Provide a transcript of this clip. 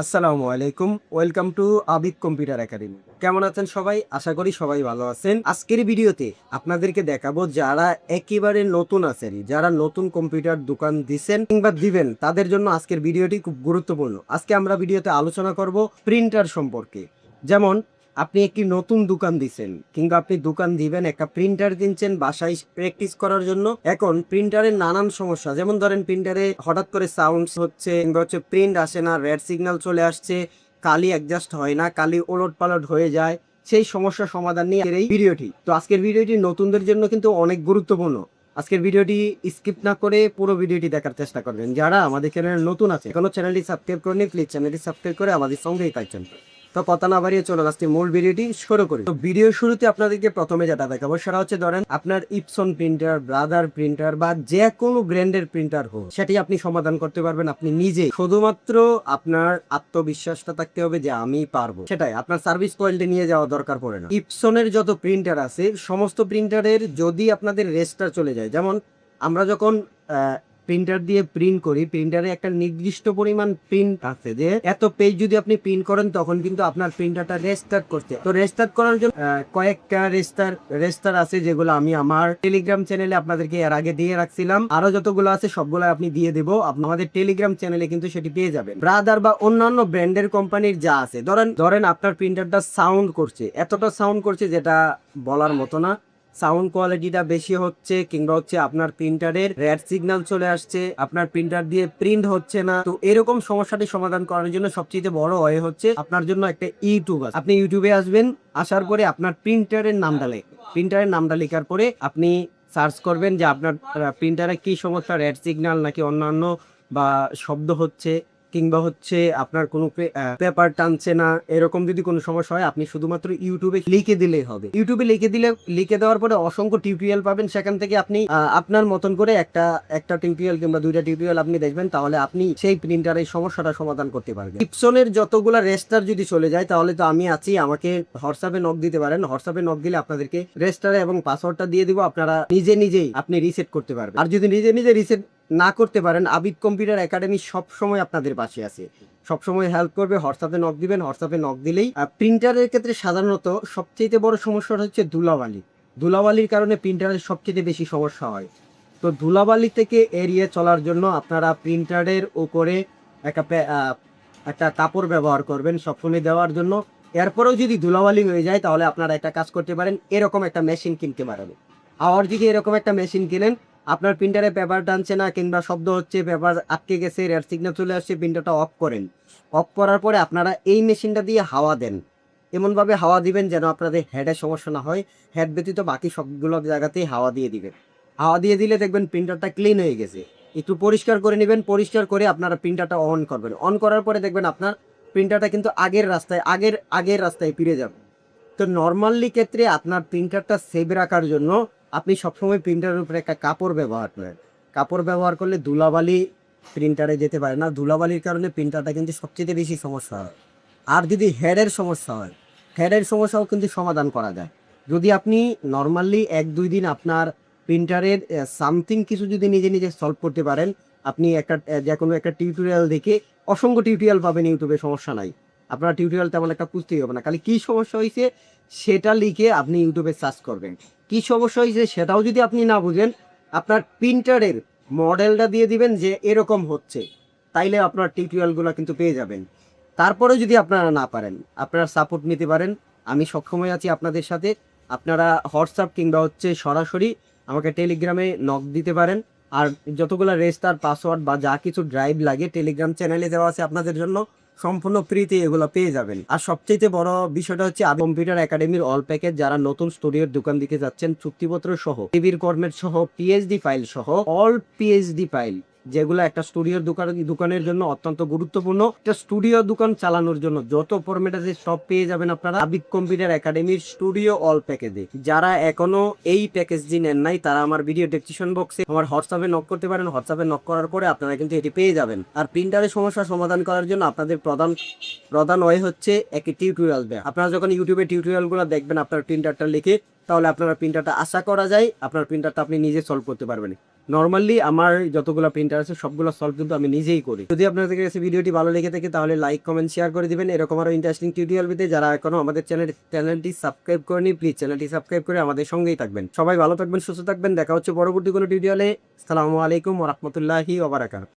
আসসালামু আলাইকুম, welcome to Abid computer academy. কেমন আছেন সবাই? আশা করি সবাই ভালো আছেন। আজকের ভিডিওতে আপনাদেরকে দেখাবো যারা একেবারে নতুন আছেন, যারা নতুন কম্পিউটার দোকান দিচ্ছেন কিংবা দিবেন, তাদের জন্য আজকের ভিডিওটি খুব গুরুত্বপূর্ণ। আজকে আমরা ভিডিওতে আলোচনা করব প্রিন্টার সম্পর্কে। যেমন আপনি একটি নতুন দোকান দিচ্ছেন কিংবা আপনি দোকান দিবেন, একটা প্রিন্টার কিনছেন বাসায় প্র্যাকটিস করার জন্য। এখন প্রিন্টারের নানান সমস্যা, যেমন ধরেন প্রিন্টারে হঠাৎ করে সাউন্ড হচ্ছে কিংবা প্রিন্ট আসে না, রেড সিগন্যাল চলে আসছে, কালি অ্যাডজাস্ট হয় না, কালি ওলট পালট হয়ে যায়। সেই সমস্যার সমাধান নিয়ে এই ভিডিওটি। তো আজকের ভিডিওটি নতুনদের জন্য কিন্তু অনেক গুরুত্বপূর্ণ। আজকের ভিডিওটি স্কিপ না করে পুরো ভিডিওটি দেখার চেষ্টা করবেন। যারা আমাদের চ্যানেলে নতুন আছে, এখনো চ্যানেলটি সাবস্ক্রাইব করেনি, প্লিজ চ্যানেলটি সাবস্ক্রাইব করে আমাদের সঙ্গেই থাকছেন। তো কথা না বাড়িয়ে চলো আজকে মূল ভিডিওটি শুরু করি। তো ভিডিও শুরুতে আপনাদেরকে প্রথমে যেটা দেখাবো সেটা হচ্ছে, ধরেন আপনার ইপসন প্রিন্টার, ব্রাদার প্রিন্টার বা যে কোনো ব্র্যান্ডের প্রিন্টার হোক, সেটি আপনি সমাধান করতে পারবেন আপনি নিজে। শুধুমাত্র আপনার আত্মবিশ্বাসটা থাকতে হবে যে আমি পারবো, সেটাই। আপনার সার্ভিস কোয়ালিটি নিয়ে যাওয়া দরকার পড়ে না। ইপসনের যত প্রিন্টার আছে, সমস্ত প্রিন্টারের যদি আপনাদের রেস্টার চলে যায়, যেমন আমরা যখন প্রিন্টার দিয়ে প্রিন্ট করি, প্রিন্টারে একটা নির্দিষ্ট পরিমাণ প্রিন্ট আছে, যে এত পেজ যদি আপনি প্রিন্ট করেন তখন কিন্তু আপনার প্রিন্টারটা রেস্টার্ট করতে। তো রেস্টার্ট করার জন্য কয়েকটা রেস্টার আছে, যেগুলো আমি আমার টেলিগ্রাম চ্যানেলে আপনাদেরকে এর আগে দিয়ে রাখছিলাম। আরো যতগুলো আছে সবগুলো আপনি দিয়ে দেবো, আমাদের টেলিগ্রাম চ্যানেলে কিন্তু সেটি পেয়ে যাবেন। ব্রাদার বা অন্যান্য ব্র্যান্ডের কোম্পানির যা আছে, ধরেন আপনার প্রিন্টারটা সাউন্ড করছে, এতটা সাউন্ড করছে যেটা বলার মতো না, সাউন্ড কোয়ালিটিটা বেশি হচ্ছে, কিংবা আপনার প্রিন্টারের রেড সিগন্যাল চলে আসছে, আপনার প্রিন্টার দিয়ে প্রিন্ট হচ্ছে না। তো এরকম সমস্যাটি সমাধান করার জন্য সবচেয়ে বড় ওয়ে হচ্ছে আপনার জন্য একটা ইউটিউব আছে। আপনি ইউটিউবে আসবেন, আসার পরে আপনার প্রিন্টারের নামটা লেখার পরে আপনি সার্চ করবেন যে আপনার প্রিন্টারে কি সমস্যা, রেড সিগন্যাল নাকি অন্যান্য বা শব্দ হচ্ছে, কিংবা আপনার কোনো পেপার টানছে না, এরকম যদি কোনো সমস্যা হয় আপনি শুধুমাত্র ইউটিউবে লিখে দিলেই হবে। ইউটিউবে লিখে দেওয়ার পরে অসংখ্য টিউটোরিয়াল পাবেন, সেখান থেকে আপনি আপনার মতন করে একটা টিউটোরিয়াল কিংবা দুইটা টিউটোরিয়াল আপনি দেখবেন, তাহলে আপনি সেই প্রিন্টারের সমস্যাটা সমাধান করতে পারবেন। ইপসনের যতগুলা রেস্টার যদি চলে যায়, তাহলে তো আমি আছি, আমাকে হোয়াটসঅ্যাপে নক দিতে পারেন। হোয়াটসঅ্যাপে নক দিলে আপনাদেরকে রেস্টারে এবং পাসওয়ার্ডটা দিয়ে দিব, আপনারা নিজেই আপনি রিসেট করতে পারবেন। আর যদি নিজে রিসেট না করতে পারেন, আবিদ কম্পিউটার একাডেমি সবসময় আপনাদের পাশে আছে, সবসময় হেল্প করবে। হোয়াটসঅ্যাপে নক দিবেন, হোয়াটসঅ্যাপে নক দিলেই। প্রিন্টারের ক্ষেত্রে সাধারণত সবচেয়ে বড় সমস্যাটা হচ্ছে ধুলাবালির কারণে প্রিন্টারের সবচেয়ে বেশি সমস্যা হয়। তো ধুলাবালি থেকে এড়িয়ে চলার জন্য আপনারা প্রিন্টারের উপরে একটা কাপড় ব্যবহার করবেন সবসময় দেওয়ার জন্য। এরপরেও যদি ধুলাবালি হয়ে যায়, তাহলে আপনারা একটা কাজ করতে পারেন, এরকম একটা মেশিন কিনতে পারেন। আর যদি এরকম একটা মেশিন কিনেন, আপনার প্রিন্টারে পেপার টানছে না কিংবা শব্দ হচ্ছে, পেপার আটকে গেছে, রেড সিগন্যাল চলে আসছে, প্রিন্টারটা অফ করেন। অফ করার পরে আপনারা এই মেশিনটা দিয়ে হাওয়া দেন, এমনভাবে হাওয়া দিবেন যেন আপনাদের হেডের সমস্যা না হয়। হেড ব্যতীত বাকি সবগুলো জায়গাতেই হাওয়া দিয়ে দিবেন। হাওয়া দিয়ে দিলে দেখবেন প্রিন্টারটা ক্লিন হয়ে গেছে। একটু পরিষ্কার করে নেবেন, পরিষ্কার করে আপনারা প্রিন্টারটা অন করবেন। অন করার পরে দেখবেন আপনার প্রিন্টারটা কিন্তু আগের রাস্তায় ফিরে যাবে। তো নর্মালি ক্ষেত্রে আপনার প্রিন্টারটা সেভ রাখার জন্য আপনি সবসময় প্রিন্টারের উপরে একটা কাপড় ব্যবহার করেন। কাপড় ব্যবহার করলে ধুলাবালি প্রিন্টারে যেতে পারে না। ধুলাবালির কারণে প্রিন্টারটা কিন্তু সবচেয়ে বেশি সমস্যা হয়। আর যদি হেডের সমস্যা হয়, হেডের সমস্যাও কিন্তু সমাধান করা যায়। যদি আপনি নর্মালি 1-2 দিন আপনার প্রিন্টারের সামথিং কিছু যদি নিজে সলভ করতে পারেন, আপনি যে কোনো একটা টিউটোরিয়াল দেখে, অসংখ্য টিউটোরিয়াল পাবেন ইউটিউবে, সমস্যা নাই। আপনার টিউটোরিয়াল তেমন একটা খুঁজতেই হবে না, খালি কী সমস্যা হয়েছে সেটা লিখে আপনি ইউটিউবে সার্চ করবেন। কী সমস্যা হয়েছে সেটাও যদি আপনি না বুঝেন, আপনার প্রিন্টারের মডেলটা দিয়ে দিবেন যে এরকম হচ্ছে, তাইলে আপনার টিউটোরিয়ালগুলো কিন্তু পেয়ে যাবেন। তারপরে যদি আপনারা না পারেন, আপনারা সাপোর্ট নিতে পারেন, আমি সবসময় আছি আপনাদের সাথে। আপনারা হোয়াটসঅ্যাপ কিংবা সরাসরি আমাকে টেলিগ্রামে নক দিতে পারেন। আর যতগুলো রেজিস্টার, পাসওয়ার্ড বা যা কিছু ড্রাইভ লাগে টেলিগ্রাম চ্যানেলে দেওয়া আছে আপনাদের জন্য, সম্পূর্ণ ফ্রিতে এগুলো পেয়ে যাবেন। আর সবচেয়ে বড় বিষয়টা হচ্ছে কম্পিউটার একাডেমির অল প্যাকেজ। যারা নতুন স্টুডিওর দোকান দিকে যাচ্ছেন, চুক্তিপত্র সহ, টিভির ফরম্যাট সহ, পিএইচডি ফাইল সহ, অল পিএইচডি ফাইল, যেগুলো একটা স্টুডিওর দোকানের জন্য অত্যন্ত গুরুত্বপূর্ণ। একটা স্টুডিও দোকান চালানোর জন্য যত ফরম্যাট আছে সব পেয়ে যাবেন আপনারা আবিদ কম্পিউটার একাডেমির স্টুডিও অল প্যাকেজে। যারা এখনো এই প্যাকেজটি নেন নাই, তারা আমার ভিডিও ডেসক্রিপশন বক্সে আমার হোয়াটসঅ্যাপে নক করতে পারেন। হোয়াটসঅ্যাপে নক করার পরে আপনারা কিন্তু এটি পেয়ে যাবেন। আর প্রিন্টারের সমস্যা সমাধান করার জন্য আপনাদের প্রধান ওয়ে হচ্ছে একটি টিউটোরিয়াল দেয়া। আপনারা যখন ইউটিউবে টিউটোরিয়ালগুলো দেখবেন আপনার প্রিন্টারটা লিখে, তাহলে আপনার প্রিন্টারটা, আশা করা যায় আপনার প্রিন্টারটা আপনি নিজে সলভ করতে পারবেন। নর্মালি আমার যতগুলো প্রিন্টার আছে সবগুলো সলভ কিন্তু আমি নিজেই করি। যদি আপনাদের কাছে ভিডিওটি ভালো লেগে থাকে তাহলে লাইক কমেন্ট শেয়ার করে দিবেন। এরকম আরো ইন্টারেস্টিং টিউটোরিয়াল পেতে যারা এখনো আমাদের চ্যানেলটি সাবস্ক্রাইব করেনি, প্লিজ চ্যানেলটি সাবস্ক্রাইব করে আমাদের সঙ্গেই থাকবেন। সবাই ভালো থাকবেন, সুস্থ থাকবেন। দেখা হচ্ছে পরবর্তী কোনো টিউটোরিয়ালে। আসসালামু আলাইকুম ওয়া রাহমাতুল্লাহি ওয়া বারাকাতুহু।